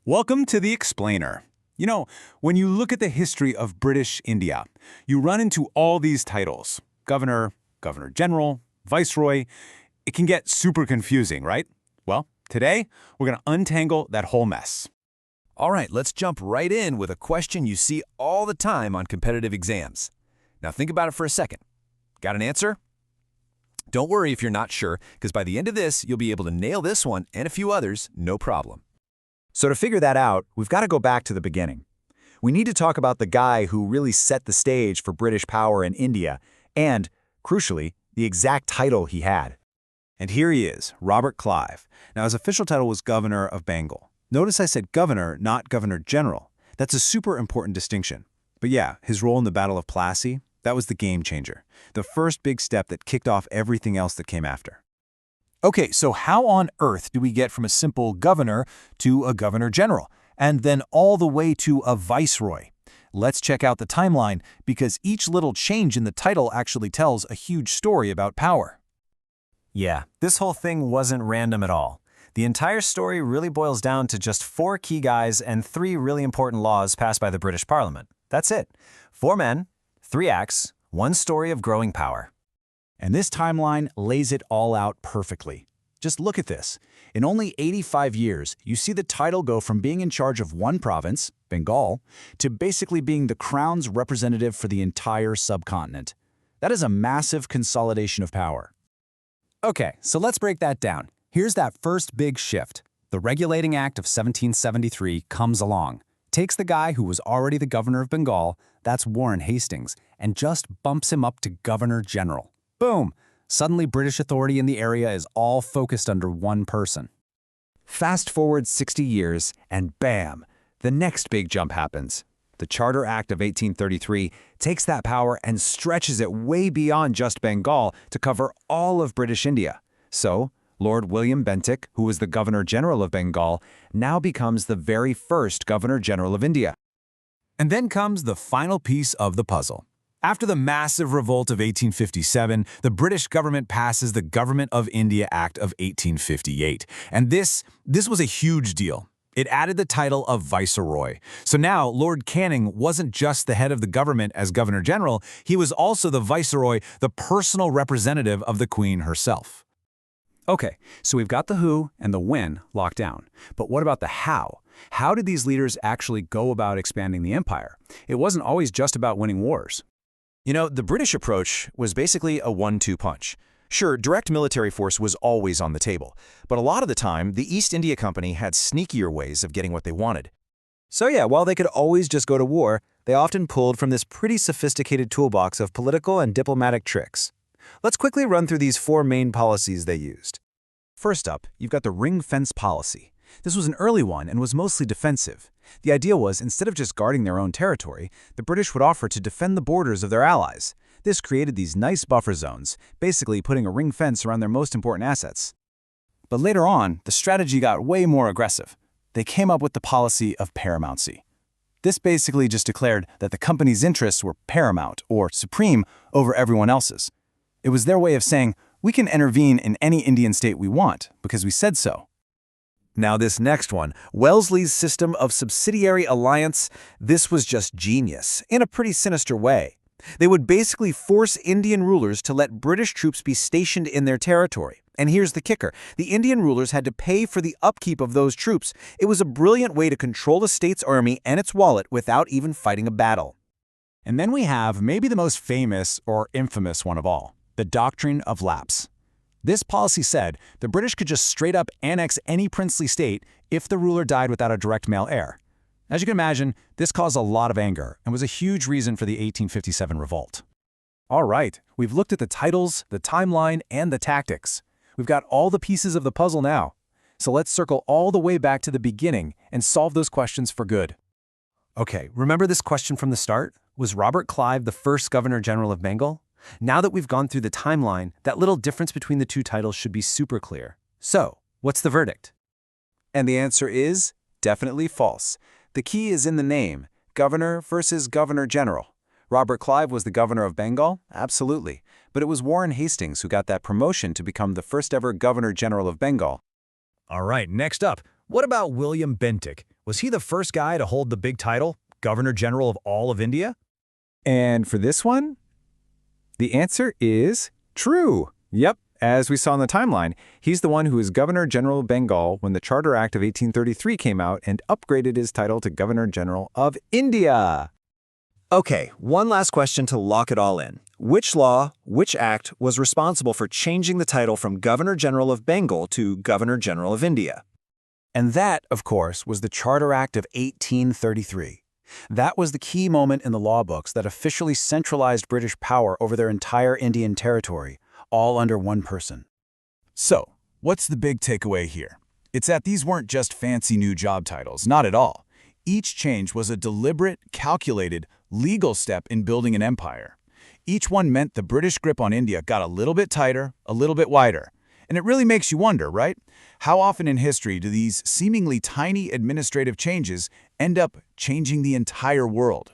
Welcome to the Explainer. You know, when you look at the history of British India, you run into all these titles. Governor, Governor General, Viceroy. It can get super confusing, right? Well, today, we're going to untangle that whole mess. All right, let's jump right in with a question you see all the time on competitive exams. Now think about it for a second. Got an answer? Don't worry if you're not sure, because by the end of this, you'll be able to nail this one and a few others, no problem. So to figure that out, we've got to go back to the beginning. We need to talk about the guy who really set the stage for British power in India and, crucially, the exact title he had. And here he is, Robert Clive. Now, his official title was Governor of Bengal. Notice I said governor, not Governor General. That's a super important distinction. But yeah, his role in the Battle of Plassey, that was the game changer. The first big step that kicked off everything else that came after. Okay, so how on earth do we get from a simple governor to a governor general, and then all the way to a viceroy? Let's check out the timeline, because each little change in the title actually tells a huge story about power. Yeah, this whole thing wasn't random at all. The entire story really boils down to just 4 key guys and 3 really important laws passed by the British Parliament. That's it. 4 men, 3 acts, 1 story of growing power. And this timeline lays it all out perfectly. Just look at this. In only 85 years, you see the title go from being in charge of one province, Bengal, to basically being the crown's representative for the entire subcontinent. That is a massive consolidation of power. Okay, so let's break that down. Here's that first big shift. The Regulating Act of 1773 comes along, takes the guy who was already the governor of Bengal, that's Warren Hastings, and just bumps him up to Governor General. Boom! Suddenly British authority in the area is all focused under one person. Fast forward 60 years, and bam, the next big jump happens. The Charter Act of 1833 takes that power and stretches it way beyond just Bengal to cover all of British India. So, Lord William Bentinck, who was the Governor General of Bengal, now becomes the very first Governor General of India. And then comes the final piece of the puzzle. After the massive revolt of 1857, the British government passes the Government of India Act of 1858. And this was a huge deal. It added the title of Viceroy. So now, Lord Canning wasn't just the head of the government as Governor General, he was also the Viceroy, the personal representative of the Queen herself. Okay, so we've got the who and the when locked down. But what about the how? How did these leaders actually go about expanding the empire? It wasn't always just about winning wars. You know, the British approach was basically a 1-2 punch. Sure, direct military force was always on the table, but a lot of the time, the East India Company had sneakier ways of getting what they wanted. So yeah, while they could always just go to war, they often pulled from this pretty sophisticated toolbox of political and diplomatic tricks. Let's quickly run through these 4 main policies they used. First up, you've got the ring fence policy. This was an early one and was mostly defensive. The idea was, instead of just guarding their own territory, the British would offer to defend the borders of their allies. This created these nice buffer zones, basically putting a ring fence around their most important assets. But later on, the strategy got way more aggressive. They came up with the policy of paramountcy. This basically just declared that the company's interests were paramount, or supreme, over everyone else's. It was their way of saying, we can intervene in any Indian state we want, because we said so. Now this next one, Wellesley's system of subsidiary alliance, this was just genius, in a pretty sinister way. They would basically force Indian rulers to let British troops be stationed in their territory. And here's the kicker, the Indian rulers had to pay for the upkeep of those troops. It was a brilliant way to control a state's army and its wallet without even fighting a battle. And then we have maybe the most famous or infamous one of all, the doctrine of lapse. This policy said the British could just straight up annex any princely state if the ruler died without a direct male heir. As you can imagine, this caused a lot of anger and was a huge reason for the 1857 revolt. All right, we've looked at the titles, the timeline, and the tactics. We've got all the pieces of the puzzle now. So let's circle all the way back to the beginning and solve those questions for good. Okay, remember this question from the start? Was Robert Clive the first Governor General of Bengal? Now that we've gone through the timeline, that little difference between the 2 titles should be super clear. So, what's the verdict? And the answer is definitely false. The key is in the name, Governor versus Governor General. Robert Clive was the governor of Bengal? Absolutely. But it was Warren Hastings who got that promotion to become the first ever Governor General of Bengal. All right, next up, what about William Bentinck? Was he the first guy to hold the big title, Governor General of all of India? And for this one, the answer is true. Yep, as we saw in the timeline, he's the one who was Governor General of Bengal when the Charter Act of 1833 came out and upgraded his title to Governor General of India. Okay, one last question to lock it all in. Which law, which act was responsible for changing the title from Governor General of Bengal to Governor General of India? And that, of course, was the Charter Act of 1833. That was the key moment in the law books that officially centralized British power over their entire Indian territory, all under one person. So, what's the big takeaway here? It's that these weren't just fancy new job titles, not at all. Each change was a deliberate, calculated, legal step in building an empire. Each one meant the British grip on India got a little bit tighter, a little bit wider. And it really makes you wonder, right? How often in history do these seemingly tiny administrative changes end up changing the entire world?